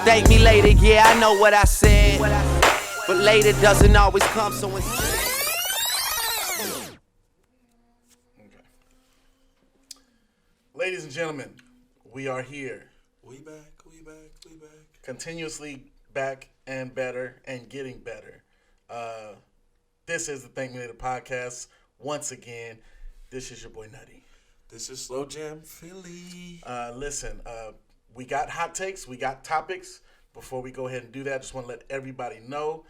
Thank me later, yeah, I know what I said. But later doesn't always come, so instead. Ladies and gentlemen, we are here. We back. Continuously back and better and getting better. This is the Thank Me Later podcast. Once again, this is your boy Nutty. This is Slow Jam Philly. Listen, we got hot takes, we got topics. Before we go ahead and do that, I just want to let everybody know.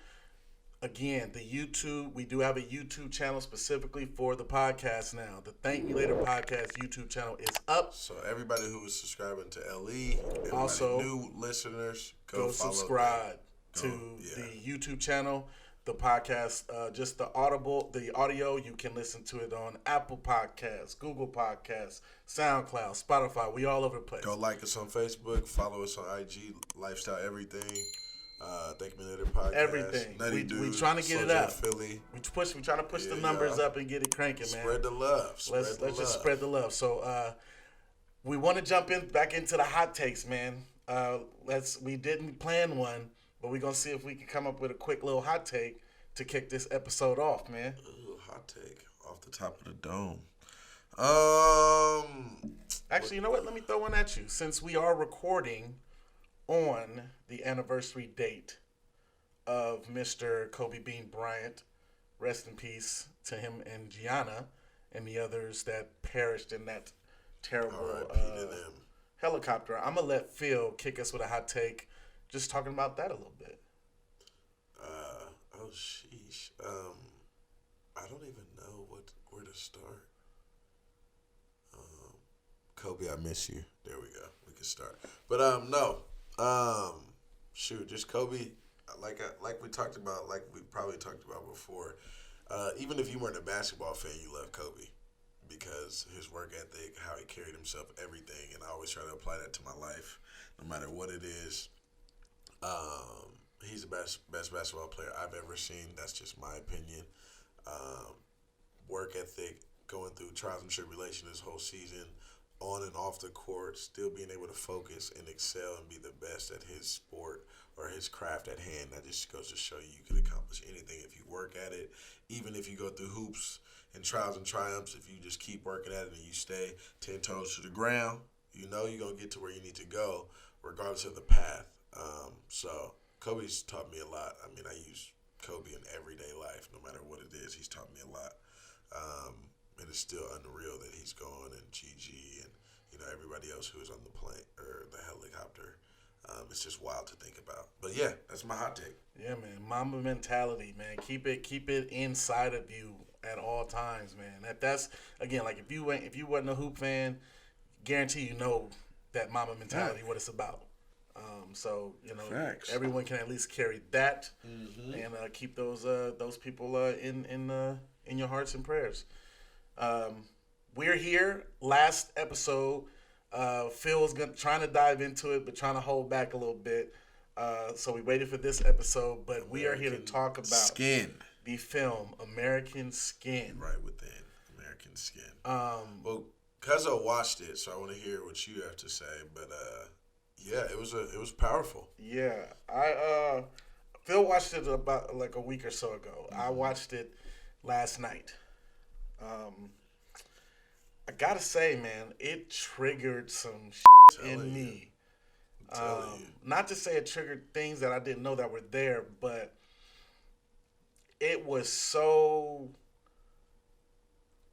Again, the YouTube, we do have a YouTube channel specifically for the podcast now. The Thank Me Later podcast YouTube channel is up. So everybody who is subscribing to LE, also new listeners, go subscribe to the YouTube channel. The podcast, just the audio, you can listen to it on Apple Podcasts, Google Podcasts, SoundCloud, Spotify. We all over the place. Go like us on Facebook, follow us on IG, Lifestyle Everything. Thank Me Later podcast. Everything. We trying to get it up. Philly. We trying to push the numbers up and get it cranking, man. Spread the love. Let's just spread the love. So we want to jump back into the hot takes, man. We didn't plan one, but we're gonna see if we can come up with a quick little hot take to kick this episode off, man. Ooh, hot take off the top of the dome. Actually, you know what? Let me throw one at you. Since we are recording on the anniversary date of Mr. Kobe Bean Bryant, rest in peace to him and Gianna and the others that perished in that terrible helicopter. I'm going to let Phil kick us with a hot take, just talking about that a little bit. Sheesh. I don't even know where to start. Kobe, I miss you. There we go. We can start. But no. Just Kobe. Like we talked about, like we probably talked about before. Even if you weren't a basketball fan, you love Kobe because his work ethic, how he carried himself, everything, and I always try to apply that to my life, no matter what it is. He's the best basketball player I've ever seen. That's just my opinion. Work ethic, going through trials and tribulations this whole season, on and off the court, still being able to focus and excel and be the best at his sport or his craft at hand. That just goes to show you can accomplish anything if you work at it. Even if you go through hoops and trials and triumphs, if you just keep working at it and you stay 10 toes to the ground, you know you're going to get to where you need to go regardless of the path. So Kobe's taught me a lot. I mean, I use Kobe in everyday life. No matter what it is, he's taught me a lot. And it's still unreal that he's gone, and Gigi and everybody else who was on the plane or the helicopter. It's just wild to think about. But yeah, that's my hot take. Yeah, man, Mamba mentality, man. Keep it inside of you at all times, man. That's again, like if you wasn't a hoop fan, guarantee you know that Mamba mentality, what it's about. So Facts. Everyone can at least carry that and keep those people in your hearts and prayers. We're here. Last episode, Phil was trying to dive into it, but trying to hold back a little bit. So we waited for this episode, but we are here to talk about Skin, the film American Skin. Right within American Skin. Well, Cuzzo watched it, so I want to hear what you have to say. But yeah, it was powerful. Yeah, Phil watched it about like a week or so ago. I watched it last night. I gotta say, man, it triggered some shit in me. Not to say it triggered things that I didn't know that were there, but it was so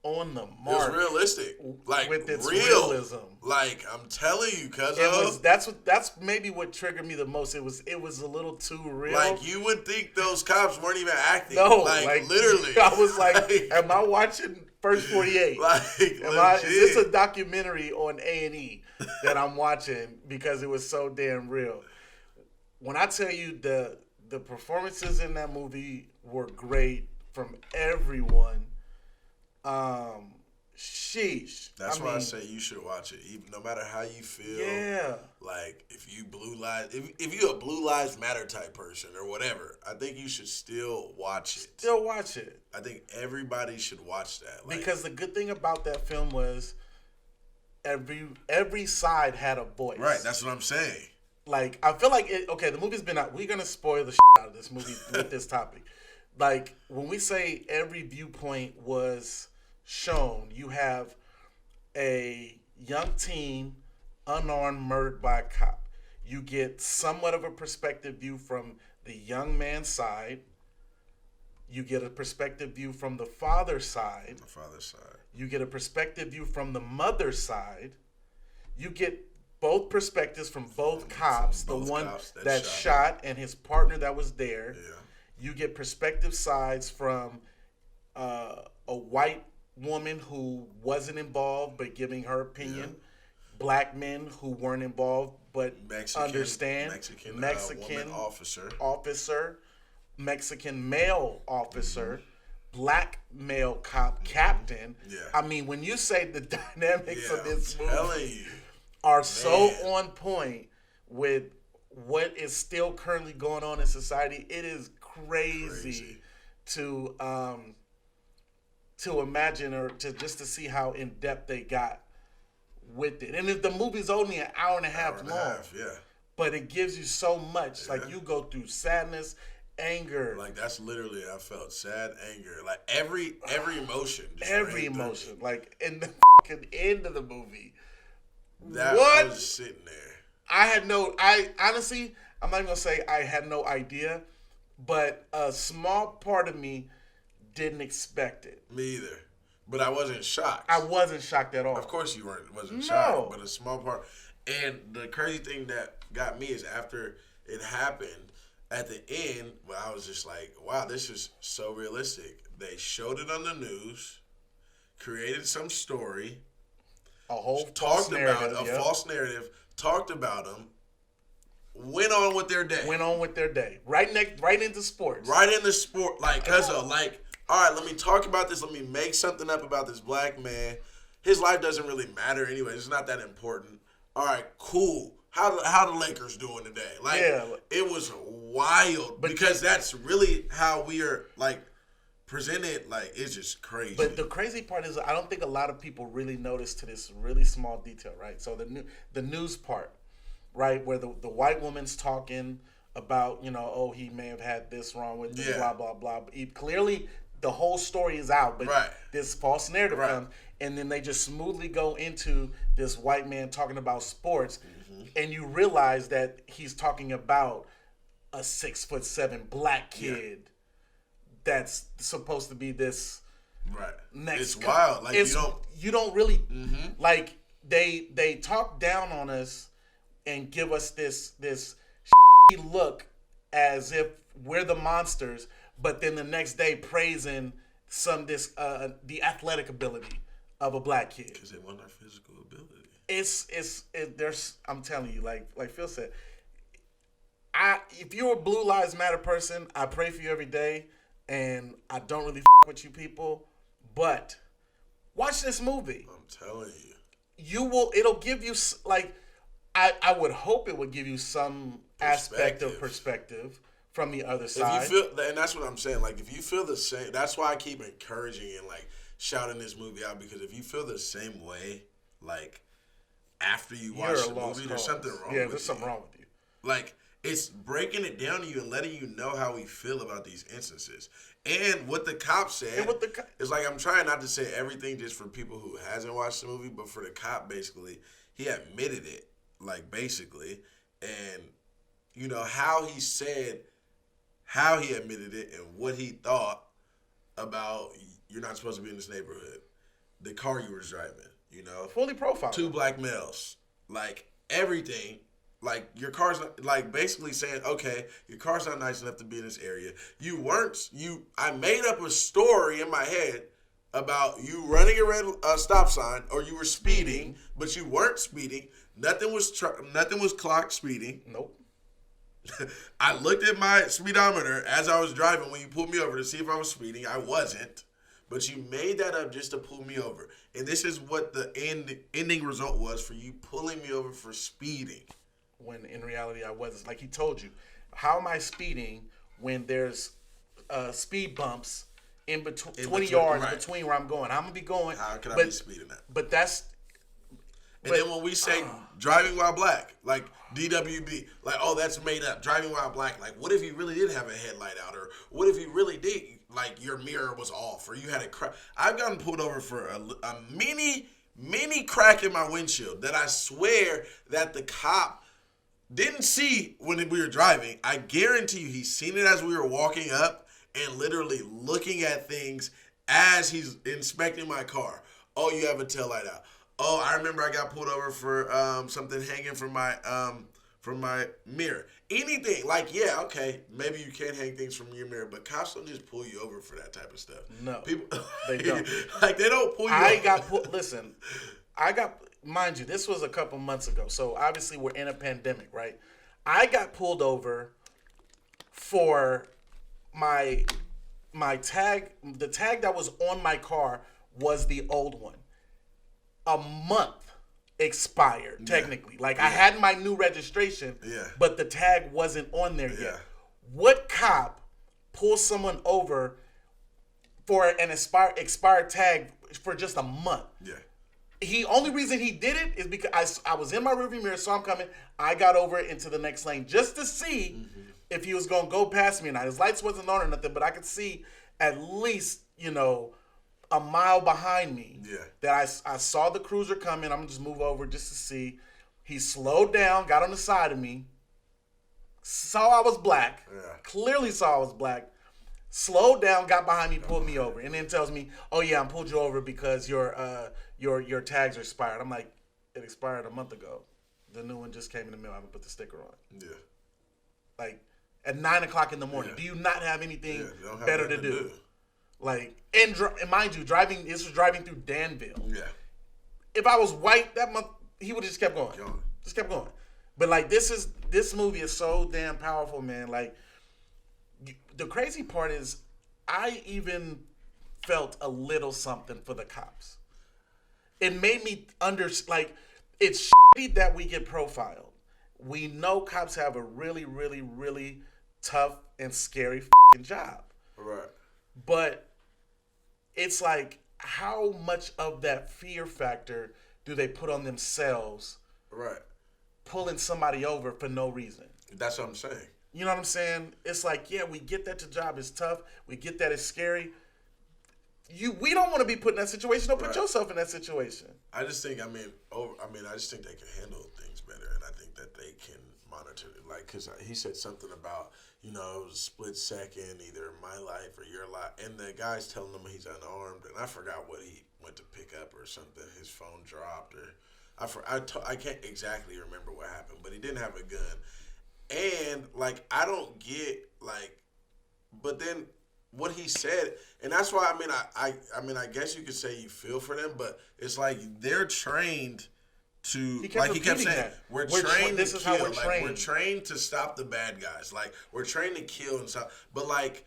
on the mark. It was realistic, like with its real realism. Like I'm telling you, cuz that's maybe what triggered me the most. It was a little too real. Like you would think those cops weren't even acting. No, like literally. I was like, am I watching First 48? Is this a documentary on A&E that I'm watching because it was so damn real? When I tell you the performances in that movie were great from everyone. Sheesh. That's why I say you should watch it, even no matter how you feel. Yeah. Like if you if you a Blue Lives Matter type person or whatever, I think you should still watch it. Still watch it. I think everybody should watch that. Like, because the good thing about that film was every side had a voice. Right. That's what I'm saying. Like, I feel like the movie's been out. We're gonna spoil the out of this movie with this topic. Like, when we say every viewpoint was shown, you have a young teen, unarmed, murdered by a cop. You get somewhat of a perspective view from the young man's side. You get a perspective view from the father's side. The father's side. You get a perspective view from the mother's side. You get both perspectives from both cops, both the one cops that shot and his partner that was there. Yeah. You get perspective sides from a white woman who wasn't involved but giving her opinion. Yeah. Black men who weren't involved but understand. Mexican officer. Mexican male officer. Black male cop captain. Yeah. I mean, when you say the dynamics of this movie are so on point with what is still currently going on in society, it is crazy. to imagine or to see how in depth they got with it. And if the movie's only an hour and a half long, but it gives you so much. Like, you go through sadness, anger. Like, that's literally, I felt sad, anger. Like, every emotion. Every emotion. Like, in the end of the movie. I was just sitting there. Honestly, I'm not going to say I had no idea, but a small part of me didn't expect it. Me either. But I wasn't shocked. I wasn't shocked at all. Of course you wasn't shocked, but a small part. And the crazy thing that got me is after it happened, at the end, I was just like, wow, this is so realistic. They showed it on the news, created some story, false narrative, talked about them, went on with their day. Right into sports. Right into sport. Like, cause of like, all right, let me talk about this. Let me make something up about this black man. His life doesn't really matter anyway. It's not that important. All right, cool. How the Lakers doing today? Like, it was wild because that's really how we are like presented. Like, it's just crazy. But the crazy part is, I don't think a lot of people really notice to this really small detail, right? So the news part, right, where the white woman's talking about, he may have had this wrong with him, blah blah blah. Clearly, the whole story is out, but this false narrative comes, and then they just smoothly go into this white man talking about sports, and you realize that he's talking about a 6'7" black kid that's supposed to be this next. It's wild. Like, you don't really like they talk down on us and give us this look as if we're the monsters. But then the next day praising the athletic ability of a black kid. Because they want our physical ability. I'm telling you, like Phil said, if you're a Blue Lives Matter person, I pray for you every day, and I don't really with you people, but watch this movie. I'm telling you. It'll give you, like, I would hope it would give you some aspect of perspective from the other side. If you feel, and that's what I'm saying, like, if you feel the same, that's why I keep encouraging and, like, shouting this movie out, because if you feel the same way, like, after you watch the movie, there's something wrong with you. Yeah, there's something wrong with you. Like, it's breaking it down to you and letting you know how we feel about these instances. And what the cop said, it's like, I'm trying not to say everything just for people who hasn't watched the movie, but for the cop, basically, he admitted it, like, basically, and, how he said, how he admitted it and what he thought about, you're not supposed to be in this neighborhood, the car you were driving, fully profiled, 2 black males, like, everything, like, your car's not, like, basically saying, okay, your car's not nice enough to be in this area. I made up a story in my head about you running a red stop sign, or you were speeding, but you weren't speeding. Nothing was clocked speeding. Nope. I looked at my speedometer as I was driving when you pulled me over to see if I was speeding. I wasn't. But you made that up just to pull me over. And this is what the ending result was for you pulling me over for speeding. When in reality I wasn't. Like he told you. How am I speeding when there's speed bumps in between 20 yards between where I'm going? I'm going to be going. How can I be speeding that? But that's... And then when we say driving while black, like DWB, like, oh, that's made up. Driving while black, like, what if you really did have a headlight out? Or what if you really did, like, your mirror was off? Or you had a crack. I've gotten pulled over for a mini crack in my windshield that I swear that the cop didn't see when we were driving. I guarantee you he's seen it as we were walking up and literally looking at things as he's inspecting my car. Oh, you have a taillight out. Oh, I remember I got pulled over for something hanging from my mirror. Anything, like, yeah, okay, maybe you can't hang things from your mirror, but cops don't just pull you over for that type of stuff. No, people, they don't. Like, they don't pull you over. Listen, mind you, this was a couple months ago, so obviously we're in a pandemic, right? I got pulled over for my tag. The tag that was on my car was the old one. A month expired, technically. Like, I had my new registration, but the tag wasn't on there yet. What cop pulls someone over for an expired tag for just a month? Only reason he did it is because I was in my rearview mirror, saw him coming. I got over into the next lane just to see if he was going to go past me or not. His lights wasn't on or nothing, but I could see at least, a mile behind me that I saw the cruiser coming. I'm going to just move over just to see. He slowed down, got on the side of me, saw I was black, clearly saw I was black, slowed down, got behind me, pulled me over, and then tells me, oh, yeah, I pulled you over because your tags are expired. I'm like, it expired a month ago. The new one just came in the mail. I'm going to put the sticker on. Yeah. Like, at 9 o'clock in the morning. Do you not have anything better to do? Like, and mind you, this was driving through Danville. Yeah. If I was white that month, he would have just kept going. Just kept going. But, like, this movie is so damn powerful, man. Like, the crazy part is I even felt a little something for the cops. It made me it's shitty that we get profiled. We know cops have a really, really, really tough and scary job. Right. But it's like, how much of that fear factor do they put on themselves? Right. Pulling somebody over for no reason. That's what I'm saying. You know what I'm saying? It's like, yeah, we get that the job is tough. We get that it's scary. We don't want to be put in that situation. Don't put yourself in that situation. I just think, I just think they can handle things better, and I think that they can monitor it. Like, because he said something about, it was a split second, either my life or your life, and the guy's telling him he's unarmed, and I forgot what he went to pick up or something. His phone dropped, or I can't exactly remember what happened, but he didn't have a gun, and like, I don't get, like, but then what he said, and that's why I guess you could say you feel for them, but it's like they're trained to, like he kept saying, we're trained to kill. How we're trained. We're trained to stop the bad guys. Like, we're trained to kill and stop. But like,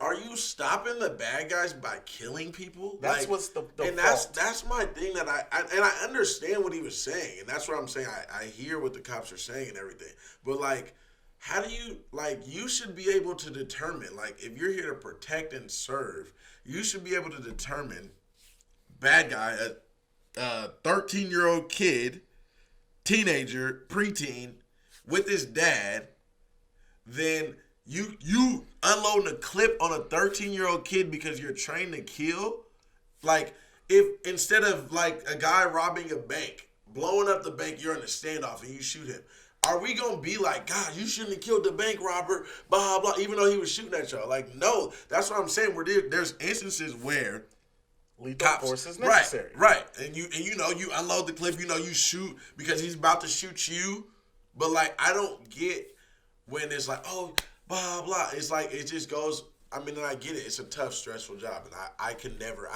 are you stopping the bad guys by killing people? That's like, what's the and fault. That's my thing that I understand what he was saying, and that's what I'm saying. I hear what the cops are saying and everything, but like, how do you, like, you should be able to determine, like, if you're here to protect and serve, you should be able to determine bad guy, a 13-year-old kid, teenager, preteen, with his dad, then you unloading a clip on a 13-year-old kid because you're trained to kill. Like, if instead of like a guy robbing a bank, blowing up the bank, you're in a standoff and you shoot him. Are we going to be like, God, you shouldn't have killed the bank robber, blah, blah, even though he was shooting at y'all? Like, no, that's what I'm saying. There's instances where lethal force is necessary. Right. And you unload the clip, you shoot because he's about to shoot you. But, like, I don't get when it's like, oh, blah, blah. It's like, it just goes, and I get it. It's a tough, stressful job. And I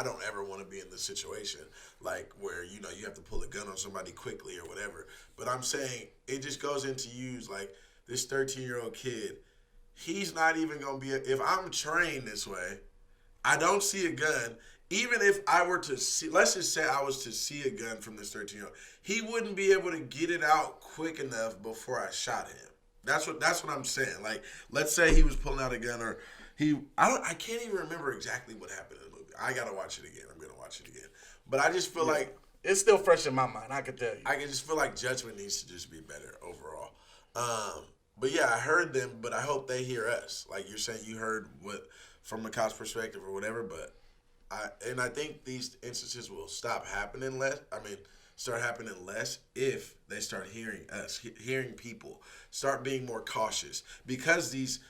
don't ever want to be in this situation, like, where, you have to pull a gun on somebody quickly or whatever. But I'm saying it just goes into use, like, this 13-year-old kid, he's not even going to be, if I'm trained this way, I don't see a gun. Even if I were to see, let's just say I was to see a gun from this 13-year-old, he wouldn't be able to get it out quick enough before I shot him. That's what I'm saying. Like, let's say he was pulling out a gun, or I can't even remember exactly what happened in the movie. I gotta watch it again. I'm gonna watch it again. But I just feel like it's still fresh in my mind. I can tell you. I can just feel like judgment needs to just be better overall. But yeah, I heard them, but I hope they hear us. Like you're saying, you heard what from the cop's perspective or whatever. But I think these instances will stop happening less. Start happening less if they start hearing us, hearing people, start being more cautious because these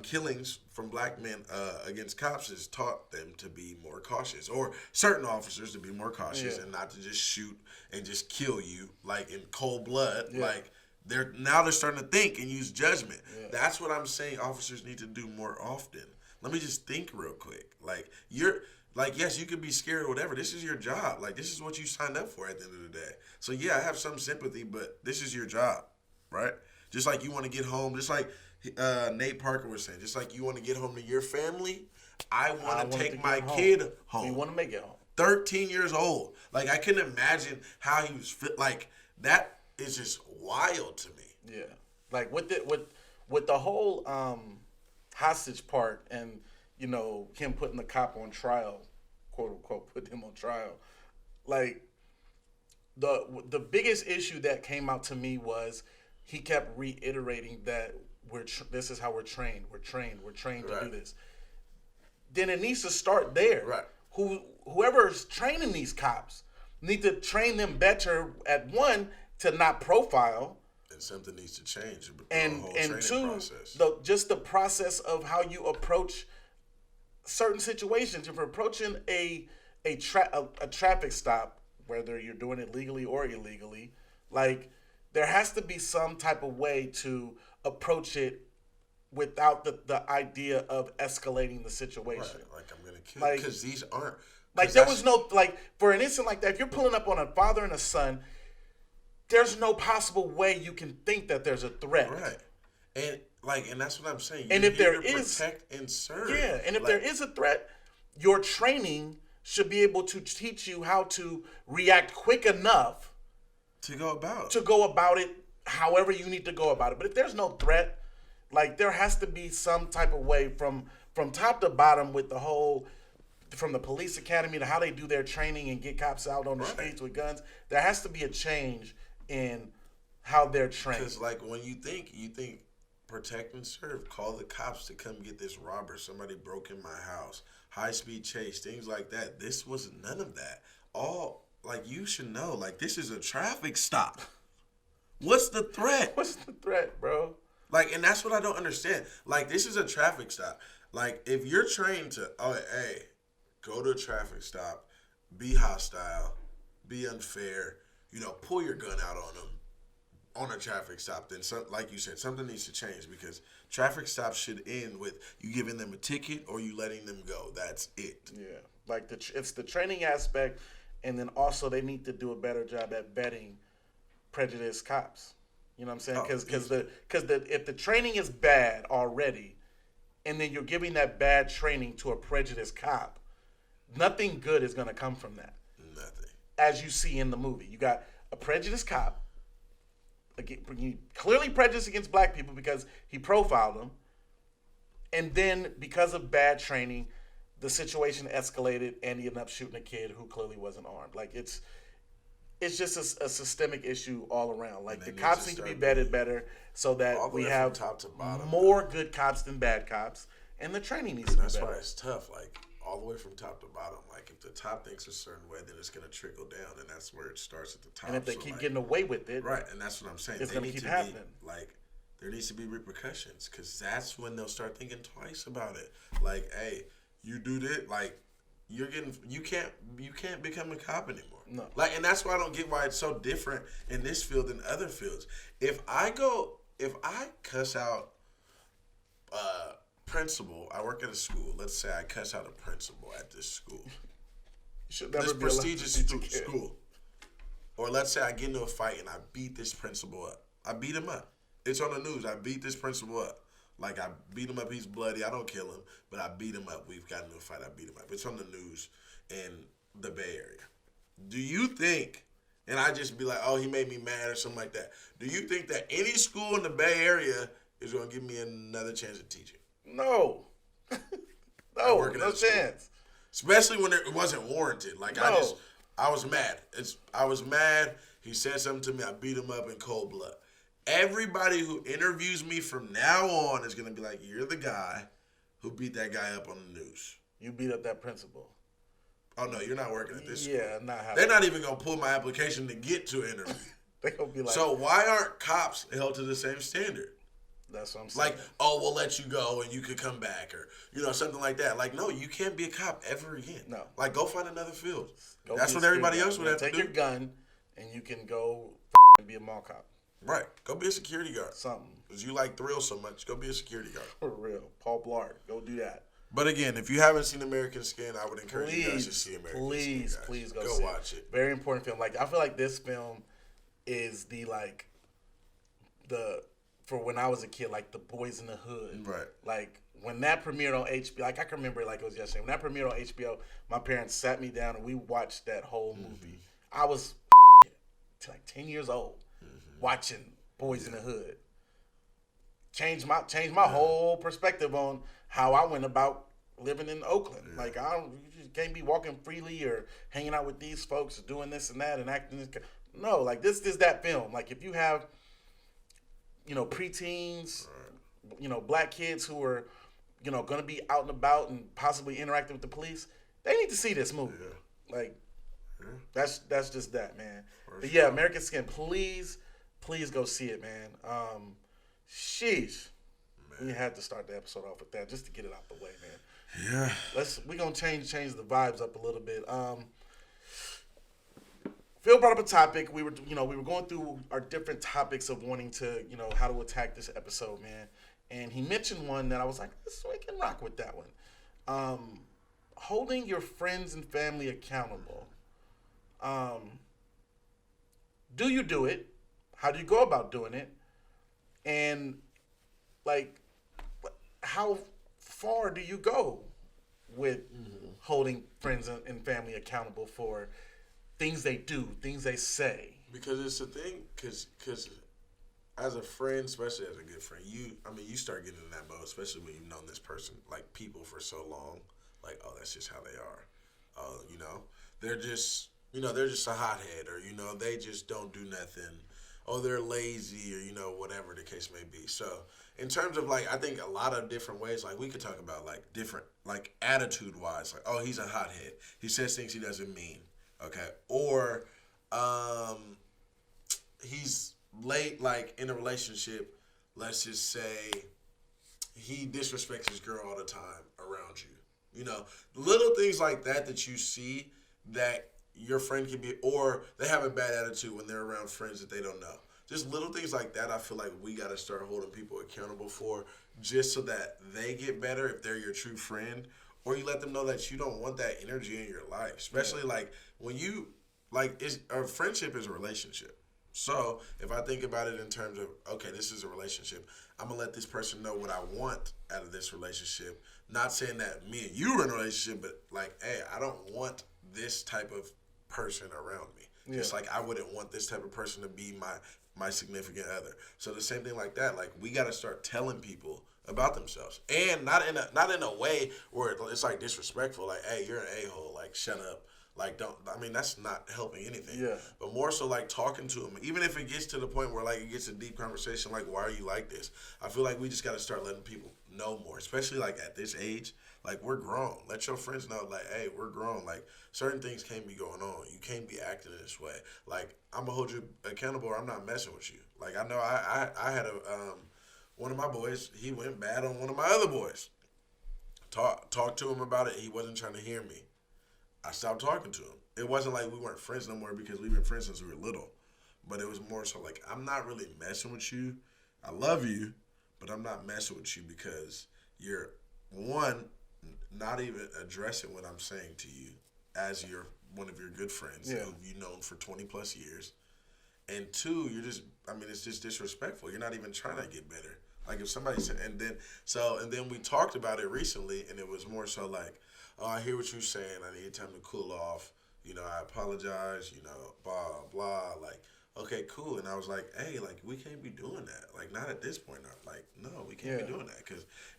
killings from black men against cops has taught them to be more cautious, or certain officers to be more cautious and not to just shoot and just kill you like in cold blood. Like they're starting to think and use judgment. That's what I'm saying. Officers need to do more often. Let me just think real quick. Yes, you could be scared or whatever. This is your job. Like, this is what you signed up for at the end of the day. So, yeah, I have some sympathy, but this is your job, right? Just like you want to get home, just like Nate Parker was saying, just like you want to get home to your family, I want to take my kid home. You want to make it home. 13 years old. Like, I couldn't imagine how he was fit. Like, that is just wild to me. Yeah. Like, with the whole hostage part and, you know, him putting the cop on trial, quote unquote, put him on trial. Like, the biggest issue that came out to me was he kept reiterating that this is how we're trained. We're trained to do this. Then it needs to start there. Right. Whoever's training these cops need to train them better at one to not profile. And something needs to change. And two, process. Just the process of how you approach certain situations. If you're approaching a traffic stop, whether you're doing it legally or illegally, like there has to be some type of way to approach it without the idea of escalating the situation. Right. Like I'm gonna kill because these aren't like there was no like for an instant like that. If you're pulling up on a father and a son, there's no possible way you can think that there's a threat. Right. And that's what I'm saying. And if there is protect and serve. Yeah, and if there is a threat, your training should be able to teach you how to react quick enough to go about it however you need to go about it. But if there's no threat, like there has to be some type of way from top to bottom with the whole from the police academy to how they do their training and get cops out on the streets with guns. There has to be a change in how they're trained. Because like when you think protect and serve, call the cops to come get this robber. Somebody broke in my house. High speed chase, things like that. This was none of that. All like you should know, like this is a traffic stop. What's the threat? What's the threat, bro? Like, and that's what I don't understand. Like, this is a traffic stop. Like, if you're trained to, go to a traffic stop, be hostile, be unfair, pull your gun out on them on a traffic stop, then, like you said, something needs to change because traffic stops should end with you giving them a ticket or you letting them go. That's it. Yeah. Like, it's the training aspect, and then also they need to do a better job at vetting prejudiced cops. You know what I'm saying? Because if the training is bad already, and then you're giving that bad training to a prejudiced cop, nothing good is going to come from that. Nothing. As you see in the movie, you got a prejudiced cop, clearly prejudiced against black people because he profiled them, and then because of bad training, the situation escalated, and he ended up shooting a kid who clearly wasn't armed. Like it's just a systemic issue all around. Like the cops need to be vetted better so that we have top to bottom, more good cops than bad cops, and the training needs to be better. That's why it's tough. Like all the way from top to bottom. Like if the top thinks a certain way, then it's going to trickle down, and that's where it starts at the top. And if they keep getting away with it, right? And that's what I'm saying. It's going to keep happening. There needs to be repercussions because that's when they'll start thinking twice about it. Like, hey, you do this, like. You can't become a cop anymore. No. Like, and that's why I don't get why it's so different in this field than other fields. If I cuss out principal, I work at a school. Let's say I cuss out a principal at this school. This prestigious school. Or let's say I get into a fight and I beat this principal up. I beat him up. It's on the news. I beat this principal up. Like, I beat him up, he's bloody, I don't kill him, but I beat him up, we've gotten into a fight, I beat him up. It's on the news in the Bay Area. Do you think, and I just be like, oh, he made me mad or something like that, do you think that any school in the Bay Area is going to give me another chance at teaching? No. No chance. Especially when it wasn't warranted. Like, no. I was mad. I was mad. He said something to me. I beat him up in cold blood. Everybody who interviews me from now on is gonna be like, "You're the guy who beat that guy up on the news." You beat up that principal. Oh no, you're not working at this school. Yeah, not happening. They're not even gonna pull my application to get to an interview. They gonna be like, So why aren't cops held to the same standard? that's what I'm saying. Like, oh, we'll let you go and you could come back, or something like that. Like, no, you can't be a cop ever again. No. Like, go find another field. Go That's be a what everybody security else would guard. have to Take do. your gun and you can go and be a mall cop. Right. Go be a security guard. Something. Because you like thrills so much, go be a security guard. For real. Paul Blart. Go do that. But again, if you haven't seen American Skin, I would encourage you guys to see American Skin. Guys. Please go go see watch it. Very important film. Like, I feel like this film is for when I was a kid, like the Boys in the Hood. Right. Like when that premiered on HBO, like I can remember it like it was yesterday. When that premiered on HBO, my parents sat me down and we watched that whole movie. I was like 10 years old watching Boys in the Hood. Changed my whole perspective on how I went about living in Oakland. Yeah. Like you just can't be walking freely or hanging out with these folks, doing this and that and acting this. No, like this is that film. Like if you have, preteens, black kids who are, going to be out and about and possibly interacting with the police, they need to see this movie. Yeah. Like, that's just that, man. But yeah, American Skin, please go see it, man. Sheesh. Man. We had to start the episode off with that just to get it out the way, man. Yeah. We're gonna change the vibes up a little bit. Phil brought up a topic. We were going through our different topics of wanting to, how to attack this episode, man. And he mentioned one that I was like, we can rock with that one. Holding your friends and family accountable. Do you do it? How do you go about doing it? And like, how far do you go with holding friends and family accountable for things they do, things they say? Because it's a thing, because as a friend, especially as a good friend, you start getting in that mode, especially when you've known this person, like people for so long, like, oh, that's just how they are. They're just a hothead, or, they just don't do nothing. Oh, they're lazy, or, whatever the case may be. So in terms of, like, I think a lot of different ways, like, we could talk about, like, different, like, attitude-wise. Like, oh, he's a hothead. He says things he doesn't mean, okay? Or he's late, like, in a relationship, let's just say he disrespects his girl all the time around you. Little things like that you see that your friend can be, or they have a bad attitude when they're around friends that they don't know. Just little things like that I feel like we got to start holding people accountable for, just so that they get better if they're your true friend, or you let them know that you don't want that energy in your life. Especially like when you, like, a friendship is a relationship. So if I think about it in terms of, okay, this is a relationship, I'm going to let this person know what I want out of this relationship. Not saying that me and you are in a relationship, but like, hey, I don't want this type of person around me. Yeah. Just like I wouldn't want this type of person to be my significant other. So the same thing like that, like we got to start telling people about themselves, and not in a way where it's like disrespectful, like, hey, you're an a-hole, like shut up, like don't. I mean, that's not helping anything. Yeah. But more so like talking to them, even if it gets to the point where like it gets a deep conversation, like why are you like this? I feel like we just got to start letting people know more, especially like at this age. Like, we're grown. Let your friends know, like, hey, we're grown. Like, certain things can't be going on. You can't be acting this way. Like, I'm going to hold you accountable, or I'm not messing with you. Like, I know I had one of my boys, he went bad on one of my other boys. Talked to him about it. He wasn't trying to hear me. I stopped talking to him. It wasn't like we weren't friends no more, because we've been friends since we were little. But it was more so like, I'm not really messing with you. I love you, but I'm not messing with you because you're, one, not even addressing what I'm saying to you as one of your good friends who you've known for 20 plus years. And two, it's just disrespectful. You're not even trying to get better. Like if somebody said, and then we talked about it recently, and it was more so like, oh, I hear what you're saying. I need time to cool off. I apologize, blah, blah. Like, okay, cool. And I was like, hey, like, we can't be doing that. Like, not at this point. Like, no, we can't be doing that.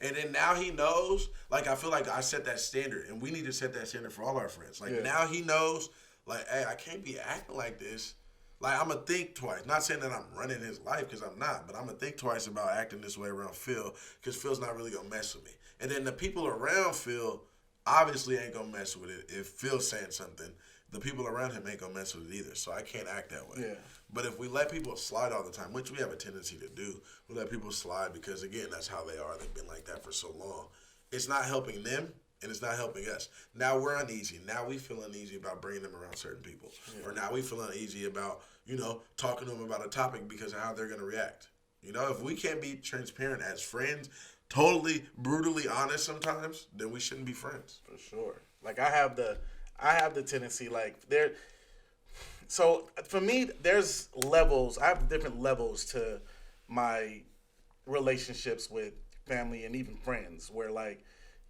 And then now he knows, like, I feel like I set that standard, and we need to set that standard for all our friends. Like, now he knows, Like, hey, I can't be acting like this. Like, I'm going to think twice. Not saying that I'm running his life, because I'm not, but I'm going to think twice about acting this way around Phil, because Phil's not really going to mess with me. And then the people around Phil obviously ain't going to mess with it. If Phil's saying something, the people around him ain't going to mess with it either. So I can't act that way. Yeah. But if we let people slide all the time, which we have a tendency to do, we let people slide because, again, that's how they are. They've been like that for so long. It's not helping them, and it's not helping us. Now we're uneasy. Now we feel uneasy about bringing them around certain people. Yeah. Or now we feel uneasy about, talking to them about a topic because of how they're going to react. If we can't be transparent as friends, totally brutally honest sometimes, then we shouldn't be friends. For sure. Like I have the tendency so for me there's levels. I have different levels to my relationships with family and even friends where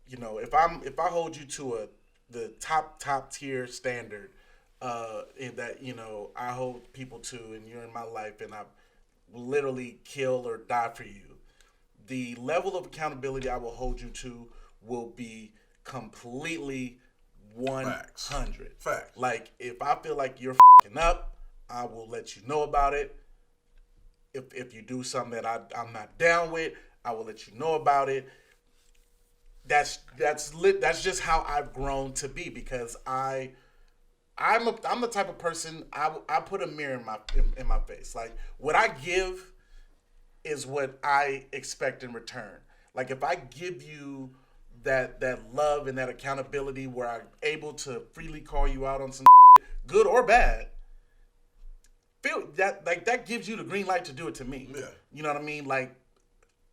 if I hold you to the top tier standard that I hold people to and you're in my life and I literally kill or die for you, the level of accountability I will hold you to will be completely 100. Facts. Like if I feel like you're fing up, I will let you know about it. If you do something that I'm not down with, I will let you know about it. That's just how I've grown to be, because I'm the type of person I put a mirror in my face. Like what I give is what I expect in return. Like if I give you that love and that accountability where I'm able to freely call you out on some good or bad, feel that gives you the green light to do it to me. Yeah. You know what I mean? Like,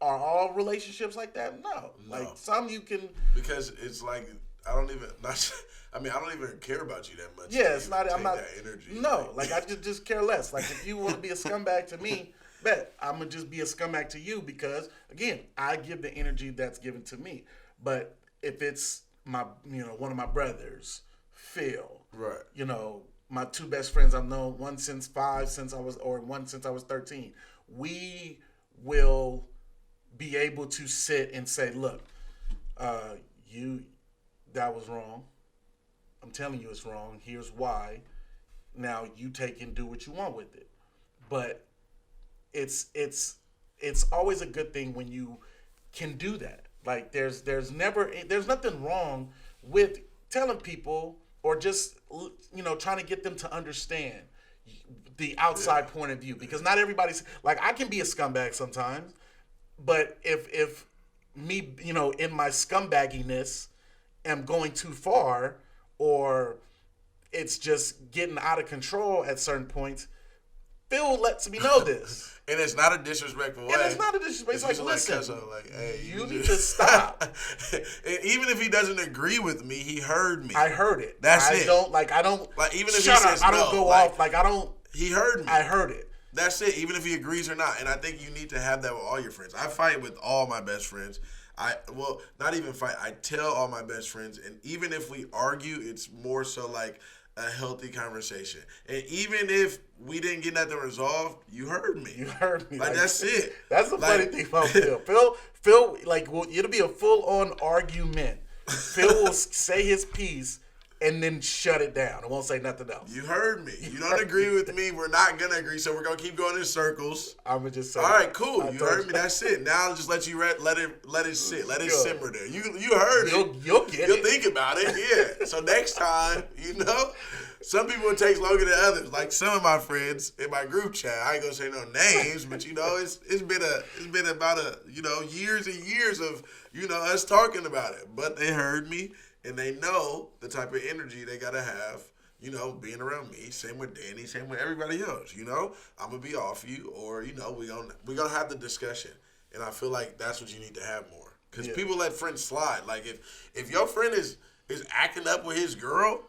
are all relationships like that? No. Like some you can, because it's like I don't even care about you that much. Yeah, it's not. I'm not. That energy. No, like I just care less. Like if you want to be a scumbag to me, bet I'm gonna just be a scumbag to you, because again, I give the energy that's given to me. But if it's my, one of my brothers, Phil, right? My two best friends I've known, one since 5, one since I was 13. We will be able to sit and say, look, that was wrong. I'm telling you it's wrong. Here's why. Now you take and do what you want with it. But it's always a good thing when you can do that. Like there's nothing wrong with telling people or just trying to get them to understand the outside point of view, because not everybody's like, I can be a scumbag sometimes, but if me in my scumbagginess am going too far, or it's just getting out of control at certain points, Phil lets me know this. And it's not a disrespectful way. And it's not a disrespect. It's like, listen, hey, you need to stop. And even if he doesn't agree with me, he heard me. I heard it. I don't even if shut he says up. I don't no, go off. Like I don't. He heard me. I heard it. That's it. Even if he agrees or not. And I think you need to have that with all your friends. I fight with all my best friends. Not even fight. I tell all my best friends, and even if we argue, it's more so like a healthy conversation. And even if we didn't get nothing resolved, you heard me. You heard me. Like that's it. That's the funny thing about Phil. Phil, it'll be a full-on argument. Phil will say his piece and then shut it down. I won't say nothing else. You heard me. You don't agree with me. We're not going to agree, so we're going to keep going in circles. I'm going to just say, all right, cool. You heard me. That's it. Now I'll just let you let it sit. Let it simmer there. You heard it. You'll get it. You'll think about it. Yeah. So next time, some people it takes longer than others. Like some of my friends in my group chat, I ain't going to say no names, but it's been about years and years of, us talking about it. But they heard me. And they know the type of energy they got to have, being around me. Same with Danny, same with everybody else, I'm going to be off you, or, we're gonna have the discussion. And I feel like that's what you need to have more. Because people let friends slide. Like, if your friend is acting up with his girl,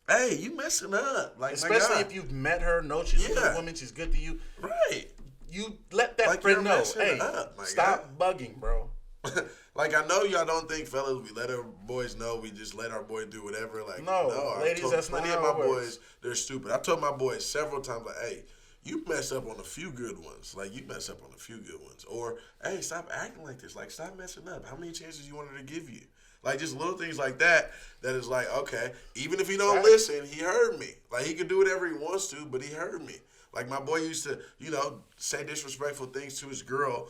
hey, you messing up. Like, especially if you've met her, know she's a good woman, she's good to you. Right. You let that friend know, hey, stop bugging, bro. Like, I know y'all don't think, fellas, we let our boys know, we just let our boy do whatever. Like, no ladies, that's not how it works. Plenty of my boys, they're stupid. I told my boys several times, like, hey, you mess up on a few good ones. Like, you mess up on a few good ones. Or, hey, stop acting like this. Like, stop messing up. How many chances you wanted to give you? Like, just little things like that is like, okay, even if he don't listen, he heard me. Like, he can do whatever he wants to, but he heard me. Like, my boy used to, say disrespectful things to his girl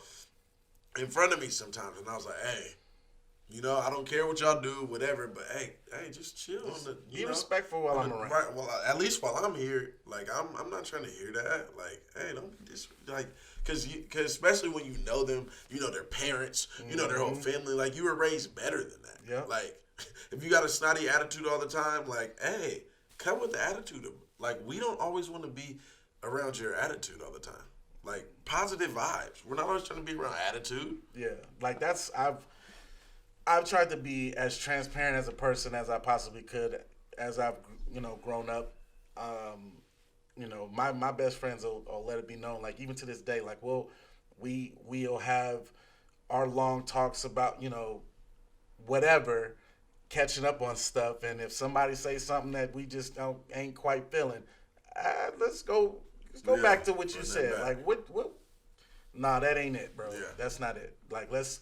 in front of me sometimes. And I was like, hey, I don't care what y'all do, whatever, but hey, just chill. Be respectful while I'm around. Right, well, at least while I'm here, like, I'm not trying to hear that. Like, hey, don't be like, because especially when you know them, their parents, their whole family, like, you were raised better than that. Yeah. Like, if you got a snotty attitude all the time, like, hey, come with the attitude. Like, we don't always want to be around your attitude all the time. Like, positive vibes. We're not always trying to be around attitude. Yeah, like I've tried to be as transparent as a person as I possibly could as I've grown up. My best friends will let it be known, like, even to this day, like, we'll have our long talks about whatever, catching up on stuff, and if somebody says something that we just ain't quite feeling, let's go back to what you said. Like, what? Nah, that ain't it, bro. Yeah. That's not it. Like, let's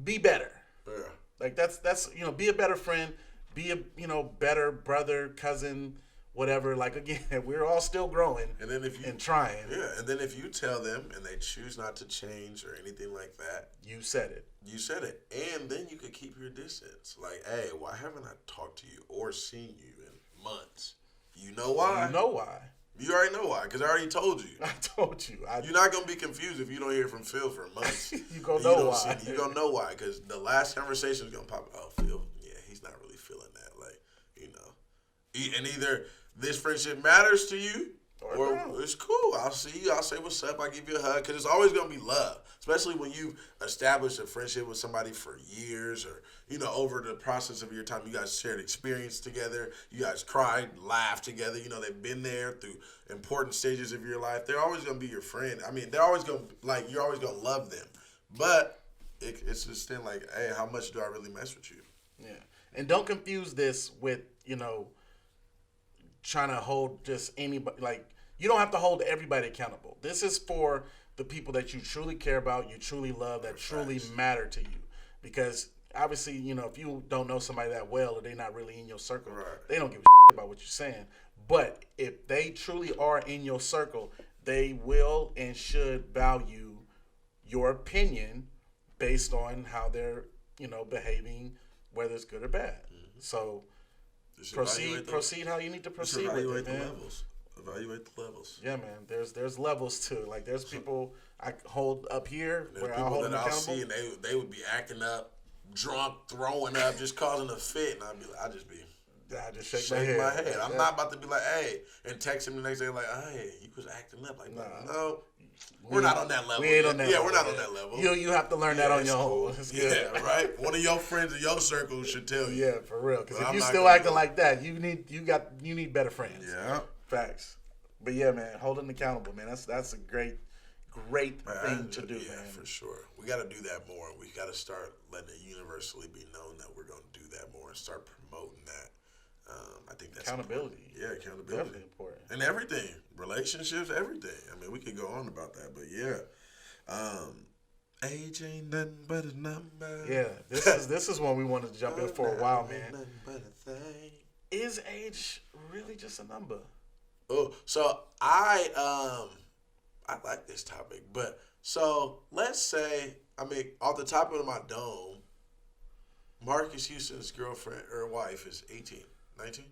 be better. Yeah. Like, that's be a better friend, be a better brother, cousin, whatever. Like, again, we're all still growing and then and trying. Yeah, and then if you tell them and they choose not to change or anything like that, you said it. You said it, and then you could keep your distance. Like, hey, why haven't I talked to you or seen you in months? You know why? You know why? You already know why, because I already told you. I told you. You're not going to be confused if you don't hear from Phil for months. You going to know why. You're going to know why, because the last conversation is going to pop, oh, Phil, yeah, he's not really feeling that. Like, And either this friendship matters to you, or it's cool. I'll see you. I'll say what's up. I'll give you a hug, because it's always going to be love, especially when you establish a friendship with somebody for years, or, over the process of your time, you guys shared experience together. You guys cried, laughed together. They've been there through important stages of your life. They're always going to be your friend. I mean, they're always going to, like, you're always going to love them. But it's just then, like, hey, how much do I really mess with you? Yeah. And don't confuse this with, trying to hold just anybody. Like, you don't have to hold everybody accountable. This is for the people that you truly care about, you truly love, that truly matter to you. Because obviously, if you don't know somebody that well, or they're not really in your circle, they don't give a shit about what you're saying. But if they truly are in your circle, they will and should value your opinion based on how they're, behaving, whether it's good or bad. Mm-hmm. So proceed how you need to proceed with it, man. Evaluate the levels. Yeah, man. There's levels too. Like, there's people I hold up here where I hold them I'll accountable. see, and they would be acting up, drunk, throwing up, just causing a fit, and I just shake my head. I'm not about to be like, hey, and text him the next day like, hey, you was acting up. Like, no, we're not on that level. We ain't on that level. We're not on that level. You have to learn that on your own. Yeah, right. One of your friends in your circle should tell you. Yeah, for real. Because if you still acting like that, you need better friends. Yeah. Facts. But yeah, man, holding accountable, man. That's a great thing to do, man. For sure. We got to do that more. We got to start letting it universally be known that we're going to do that more and start promoting that. I think that's accountability. Important. Yeah, accountability. Definitely important. And everything, relationships, everything. I mean, we could go on about that, but yeah. Age ain't nothing but a number. Yeah, this is one we wanted to jump in for a while, man. Nothing but a thing. Is age really just a number? Oh, so I like this topic, but so let's say, off the top of my dome, Marcus Houston's girlfriend or wife is 18, 19?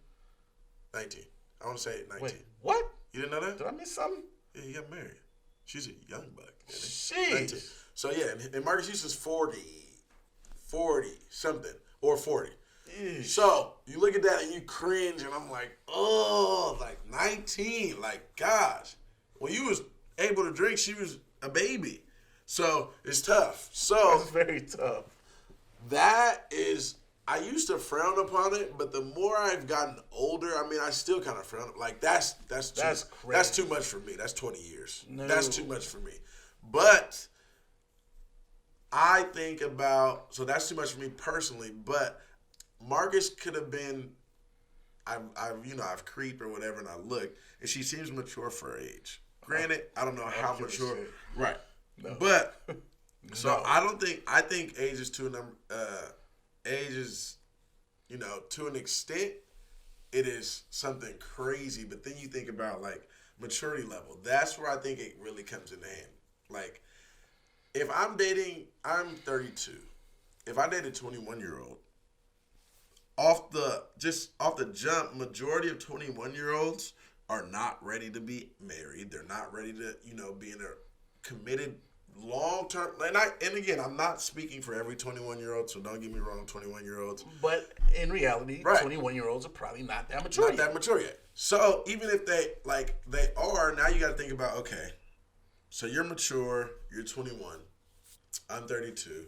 19. I want to say 19. Wait, what? You didn't know that? Did I miss something? Yeah, he got married. She's a young buck. Jeez. So yeah, and Marcus Houston's 40 something, or 40. Eesh. So you look at that and you cringe, and I'm like, oh, like 19, like gosh. When you was able to drink, she was a baby. So it's tough. So it's very tough. That is, I used to frown upon it, but the more I've gotten older, I still kind of frown. Like that's too much for me. That's 20 years. No. That's too much for me. But I think about, so that's too much for me personally. But Marcus could have been, I've creeped or whatever, and I look, and she seems mature for her age. Granted, I don't know how mature. Right. No. But so I think age is too age is, to an extent, it is something crazy. But then you think about like maturity level. That's where I think it really comes into hand. Like, if I'm 32. If I date a 21-year-old, off the jump, majority of 21-year-olds are not ready to be married. They're not ready to, be in a committed long-term. And again, I'm not speaking for every 21-year-old, so don't get me wrong, 21-year-olds. But in reality, Right. 21-year-olds are probably not that mature. Not that mature yet. So even if they are, now you got to think about, okay, so you're mature, you're 21, I'm 32.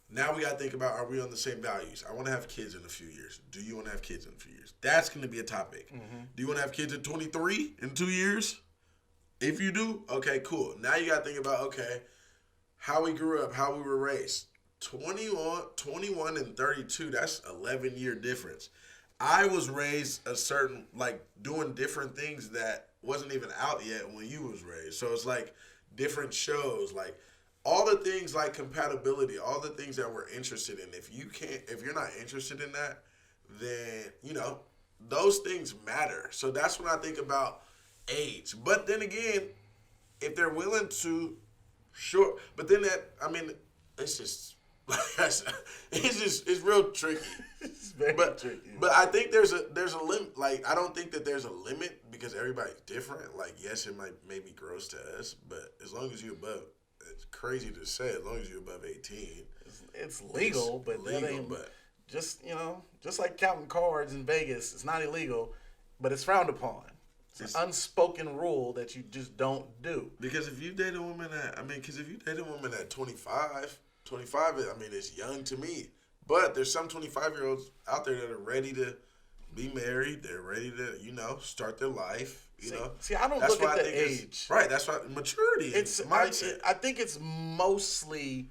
Now we got to think about, are we on the same values? I want to have kids in a few years. Do you want to have kids in a few years? That's going to be a topic. Mm-hmm. Do you want to have kids at 23 in 2 years? If you do, okay, cool. Now you got to think about, okay, how we grew up, how we were raised. 21 and 32, that's 11-year difference. I was raised a certain, doing different things that wasn't even out yet when you was raised. So it's like different shows, all the things like compatibility, all the things that we're interested in. If you're not interested in that, then, those things matter. So that's when I think about age. But then again, if they're willing to, sure. But then it's just, it's real tricky. It's very tricky. But I think there's a limit. I don't think that there's a limit because everybody's different. Yes, it might maybe gross to us, but as long as you're above, it's crazy to say, as long as you're above 18. It's legal, but that ain't, just like counting cards in Vegas, it's not illegal, but it's frowned upon. It's an unspoken rule that you just don't do. Because if you date a woman at 25, it's young to me. But there's some 25-year-olds out there that are ready to be married. They're ready to, start their life. See, I don't look at the age. Right, that's why maturity. It's mindset. I think it's mostly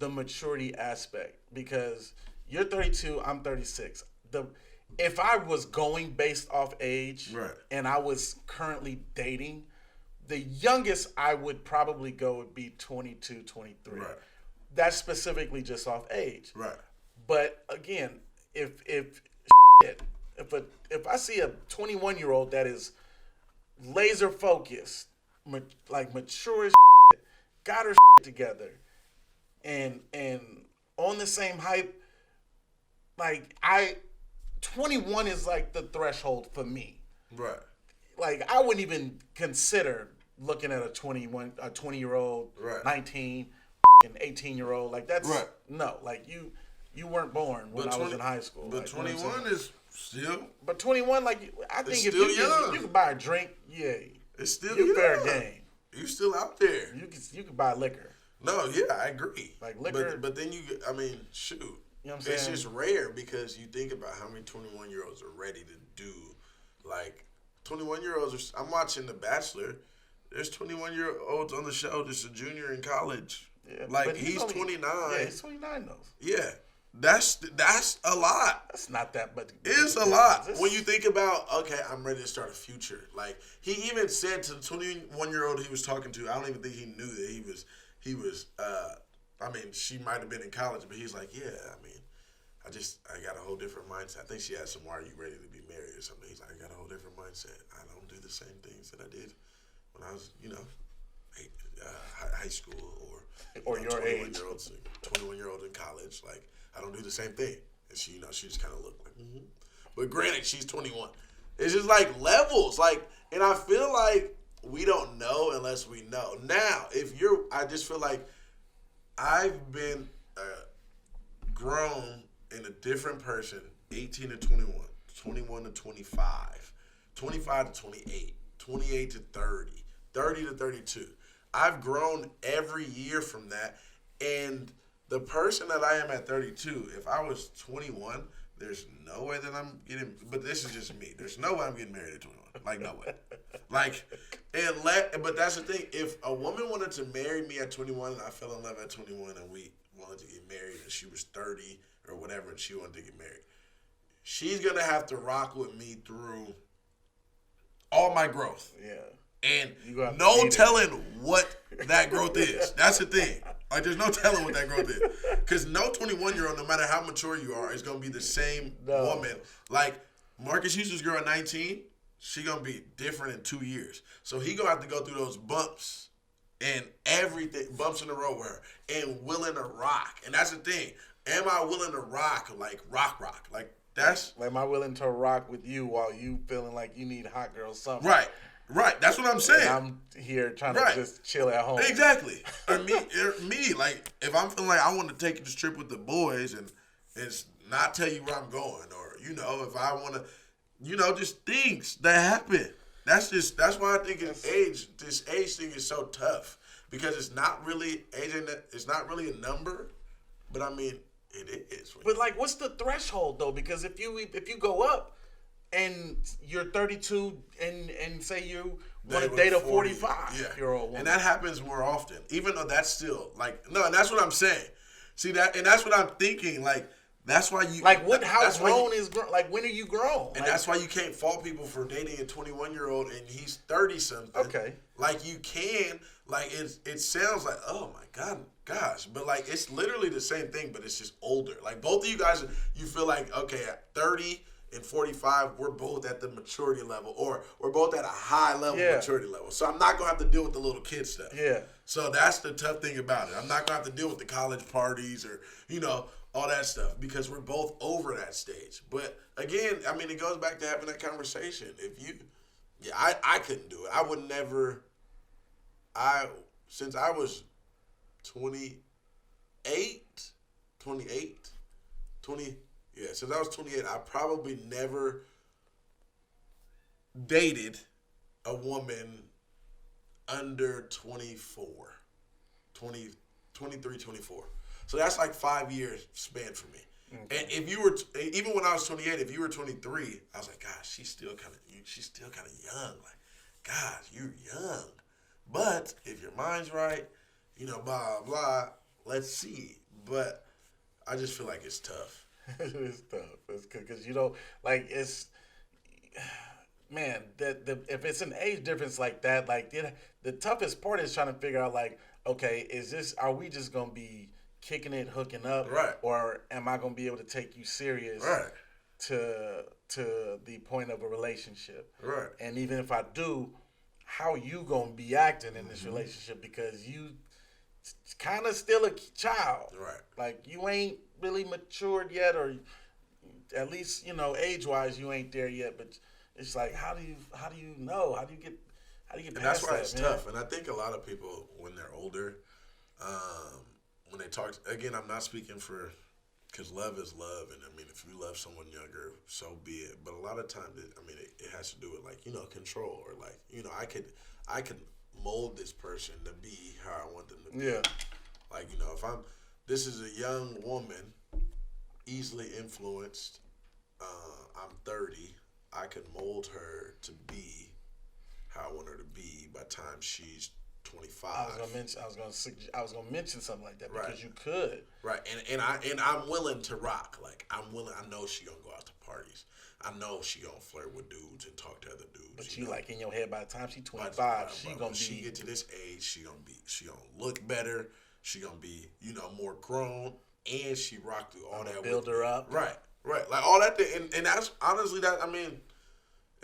the maturity aspect because you're 32, I'm 36. If I was going based off age, right, and I was currently dating, the youngest I would probably go would be 22, 23. Right. That's specifically just off age. Right. But again, if I see a 21-year-old that is laser focused, mature as got her together, and on the same hype, 21 is the threshold for me. Right. I wouldn't even consider looking at a 20-year-old, right, 19, and 18-year-old. That's right. No, you weren't born when I was in high school. But 21 is still. But 21, I think if you could buy a drink, yeah, it's still you're young. fair game. You still out there. You could buy liquor. No, yeah, I agree. Liquor. But then shoot. You know what I'm saying? It's just rare because you think about how many 21-year-olds are ready to do, 21-year-olds. I'm watching The Bachelor. There's 21-year-olds on the show, just a junior in college. Yeah, but he's 29. Yeah, he's 29 though. Yeah, that's a lot. That's not that, but it's a lot when you think about. Okay, I'm ready to start a future. He even said to the 21-year-old he was talking to, I don't even think he knew that he was. She might have been in college, but he's like, yeah, I got a whole different mindset. I think she asked him, why are you ready to be married or something? He's like, I got a whole different mindset. I don't do the same things that I did when I was, high school or your age. 21-year-old in college. I don't do the same thing. And she, she just kind of looked like, mm-hmm. But granted, she's 21. It's just levels. And I feel like we don't know unless we know. Now, I just feel like I've been grown in a different person, 18 to 21, 21 to 25, 25 to 28, 28 to 30, 30 to 32. I've grown every year from that. And the person that I am at 32, if I was 21, there's no way that I'm getting, but this is just me. There's no way I'm getting married at 21. No way. But that's the thing. If a woman wanted to marry me at 21 and I fell in love at 21 and we wanted to get married and she was 30 or whatever and she wanted to get married, she's going to have to rock with me through all my growth. Yeah. You gonna And have to no beat it. telling what that growth is. That's the thing. Like, there's no telling what that growth is. Because no 21-year-old, no matter how mature you are, is going to be the same woman. Like, Marcus Houston's girl at 19, she going to be different in 2 years. So he going to have to go through those bumps and everything, bumps in the road with her, and willing to rock. And that's the thing. Am I willing to rock, like, rock? Like, that's... Like, am I willing to rock with you while you feeling like you need hot girl summer? Right. That's what I'm saying. And I'm here trying to just chill at home. Exactly. Or me, like, if I'm feeling like I want to take this trip with the boys and not tell you where I'm going, or, you know, if I want to, just things that happen. That's why I think this age thing is so tough, because it's not really it's not really a number, but I mean, it is. But like, what's the threshold though? Because if you go up and you're 32 and say you want to date a 45-year-old woman, and that happens more often, even though that's still like no, and that's what I'm saying. See that, and that's what I'm thinking. Like, that's why you like what? How grown is like? When are you grown? And like, that's why you can't fault people for dating a 21-year-old and he's 30 something. Okay. Like, you can, like, it sounds like, oh my gosh, but like, it's literally the same thing, but it's just older. Like, both of you guys, you feel like, okay, at 30 and 45, we're both at the maturity level, or we're both at a high level maturity level. So I'm not gonna have to deal with the little kid stuff. Yeah. So that's the tough thing about it. I'm not gonna have to deal with the college parties or, all that stuff, because we're both over that stage. But again, I mean, it goes back to having that conversation. I couldn't do it. I would never. Since I was 20, since I was 28, I probably never dated a woman under 24, 23, 24. So that's like 5 years span for me. Okay. And if you were, even when I was 28, if you were 23, I was like, gosh, she's still kind of young. Like, gosh, you're young. But if your mind's right, blah, blah, let's see. But I just feel like it's tough. It's tough. It's because, man, if it's an age difference like that, like, the toughest part is trying to figure out, like, okay, are we just going to be kicking it, hooking up, right? Or am I gonna be able to take you serious, right, to the point of a relationship, right? And even if I do, how you gonna be acting in this relationship, because you kind of still a child, right? Like, you ain't really matured yet, or at least age wise you ain't there yet. But it's like, how do you know? How do you get past that? And that's why it's tough. And I think a lot of people, when they're older, when they talk, again, I'm not speaking for, because love is love, and I mean, if you love someone younger, so be it. But a lot of times, it has to do with, like, control, or like, I could mold this person to be how I want them to be. Yeah. Like, this is a young woman, easily influenced. I'm 30. I could mold her to be how I want her to be by the time she's 25. I was gonna mention something like that, because right. You could. Right, and I'm willing to rock. Like, I know she gonna go out to parties. I know she gonna flirt with dudes and talk to other dudes. But you like, in your head, by the time she's 25, she get to this age, she gonna look better. She gonna be more grown, and she rock through all that. Build her up. Right, like all that thing, and that's honestly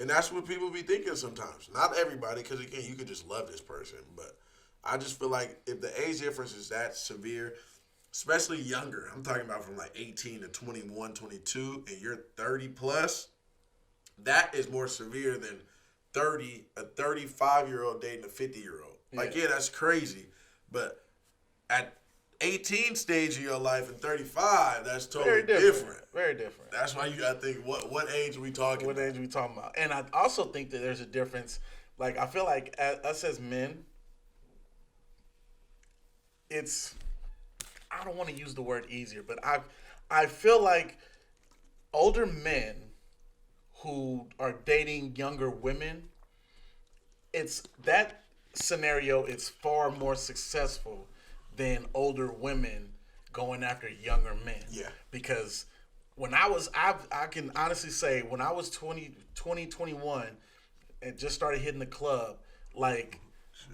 and that's what people be thinking sometimes. Not everybody, because again, you could just love this person, but I just feel like if the age difference is that severe, especially younger, I'm talking about from like 18 to 21, 22, and you're 30 plus, that is more severe than a 35-year-old dating a 50-year-old. Like, yeah, that's crazy, but at 18 stage of your life and 35, that's totally different. Very different. That's why you gotta think, what age are we talking about? What age are we talking about? And I also think that there's a difference. Like, I feel like us as men, I don't want to use the word easier, but I feel like older men who are dating younger women, that scenario is far more successful than older women going after younger men. Yeah. Because when I can honestly say, when I was 20, 21 and just started hitting the club, Like,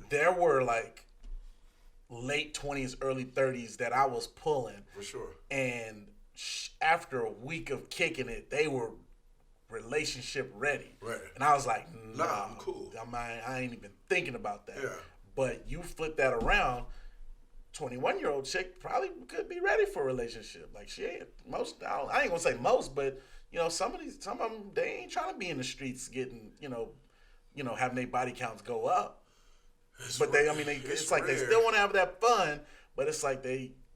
there were like late 20s, early 30s that I was pulling. For sure. And after a week of kicking it, they were relationship ready. Right. And I was like, nah, I'm cool. I ain't even thinking about that. Yeah. But you flip that around, 21-year-old chick probably could be ready for a relationship. Like, she ain't I ain't gonna say most, but you know, some of them, they ain't trying to be in the streets getting, you know, having their body counts go up. But it's like they still want to have that fun, but it's like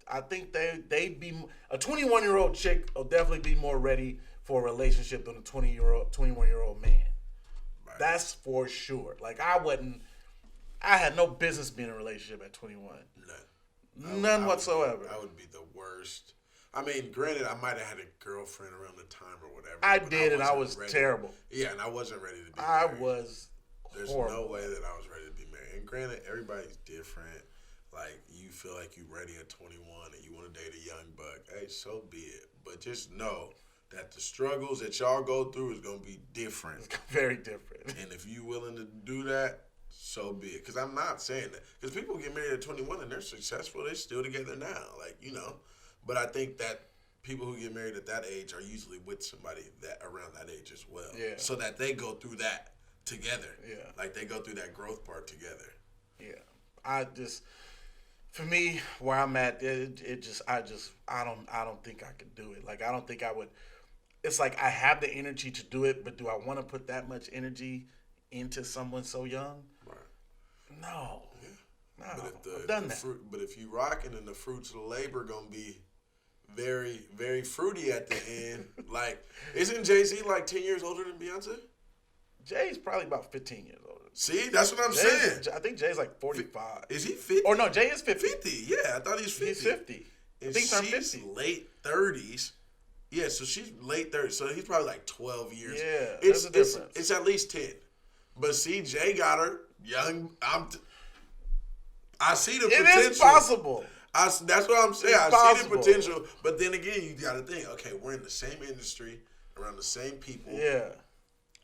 I think they'd be, a 21-year-old chick will definitely be more ready for a relationship than a 21-year-old man. Right. That's for sure. Like, I had no business being in a relationship at 21. None whatsoever. I would be the worst. I mean, granted, I might have had a girlfriend around the time or whatever. I did, and I was terrible. Yeah, and I wasn't ready to be married. There's no way that I was ready to be married. And granted, everybody's different. Like, you feel like you're ready at 21 and you want to date a young buck. Hey, so be it. But just know that the struggles that y'all go through is going to be different. It's very different. And if you're willing to do that, so be it. Because I'm not saying that. Because people get married at 21 and they're successful. They're still together now. Like, you know. But I think that people who get married at that age are usually with somebody that around that age as well. Yeah. So that they go through that together. Yeah. Like, they go through that growth part together. Yeah. For me, where I'm at, I don't think I could do it. Like, I don't think I would. It's like I have the energy to do it, but do I want to put that much energy into someone so young? Right. No. Yeah. No. But I've done that. But if you rocking, and the fruits of the labor gonna be very, very fruity at the end. Like, isn't Jay-Z like 10 years older than Beyonce? Jay's probably about 15 years older. See, that's what I'm saying. I think Jay's like 45. Is he 50? Or no, Jay is 50. 50, yeah. I thought he was 50. He's 50. And I think he's she's 50. late 30s. Yeah, so she's late 30s. So he's probably like 12 years. Yeah, there's a difference. It's at least 10. But see, Jay got her young. I see the potential. It is possible. That's what I'm saying. I see the potential. But then again, you got to think, okay, we're in the same industry, around the same people. Yeah.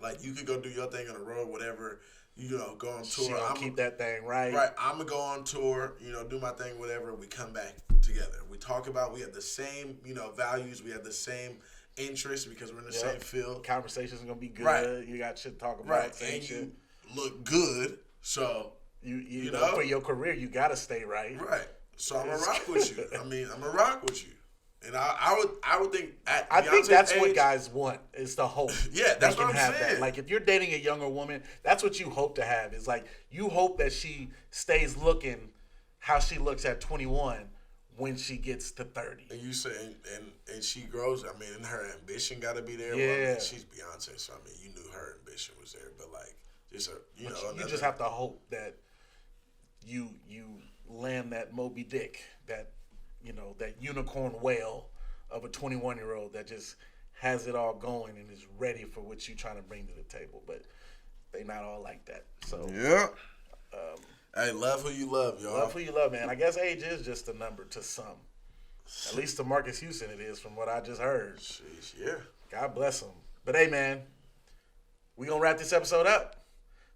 Like, you could go do your thing on the road, whatever, you know, go on tour. I'm keep that thing right. Right. I'm going to go on tour, you know, do my thing, whatever. We come back together. We talk about, we have the same, you know, values. We have the same interests because we're in the same field. Conversation's going to be good. Right. You got shit to talk about. Right. And shit. You look good. So, you know, for your career, you got to stay right. Right. So I'm going to rock with you. I'm going to rock with you. And I would think at I think Beyonce's that's age, what guys want, is the hope. Yeah, that's what I'm have saying. That. Like, if you're dating a younger woman, that's what you hope to have. Is like, you hope that she stays looking how she looks at 21 when she gets to 30. And you say, and she grows. I mean, and her ambition got to be there. Yeah. Well, I mean, she's Beyonce, so I mean, you knew her ambition was there. But like, just you just have to hope that you land that Moby Dick, that, you know, that unicorn whale of a 21-year-old that just has it all going and is ready for what you're trying to bring to the table. But they not all like that. So yeah. Hey, love who you love, y'all. Love who you love, man. I guess age is just a number to some. At least to Marcus Houston it is, from what I just heard. Jeez, yeah. God bless him. But hey, man, we gonna wrap this episode up.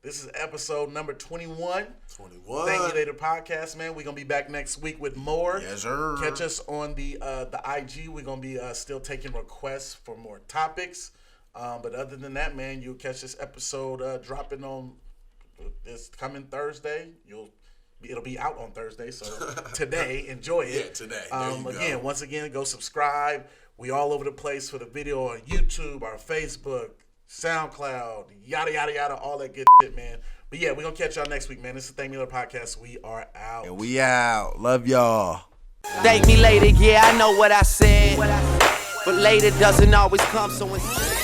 This is episode number 21. 21. Thank You Later podcast, man. We're going to be back next week with more. Yes, sir. Catch us on the IG. We're going to be still taking requests for more topics. But other than that, man, you'll catch this episode dropping on this coming Thursday. It'll be out on Thursday, so today, enjoy it. Yeah, today. Once again, go subscribe. We all over the place for the video on YouTube, our Facebook, SoundCloud, yada, yada, yada, all that good shit, man. But yeah, we're going to catch y'all next week, man. This is the Thank Me Later podcast. We are out. And we out. Love y'all. Thank me later, yeah, I know what I said. But later doesn't always come, so instead.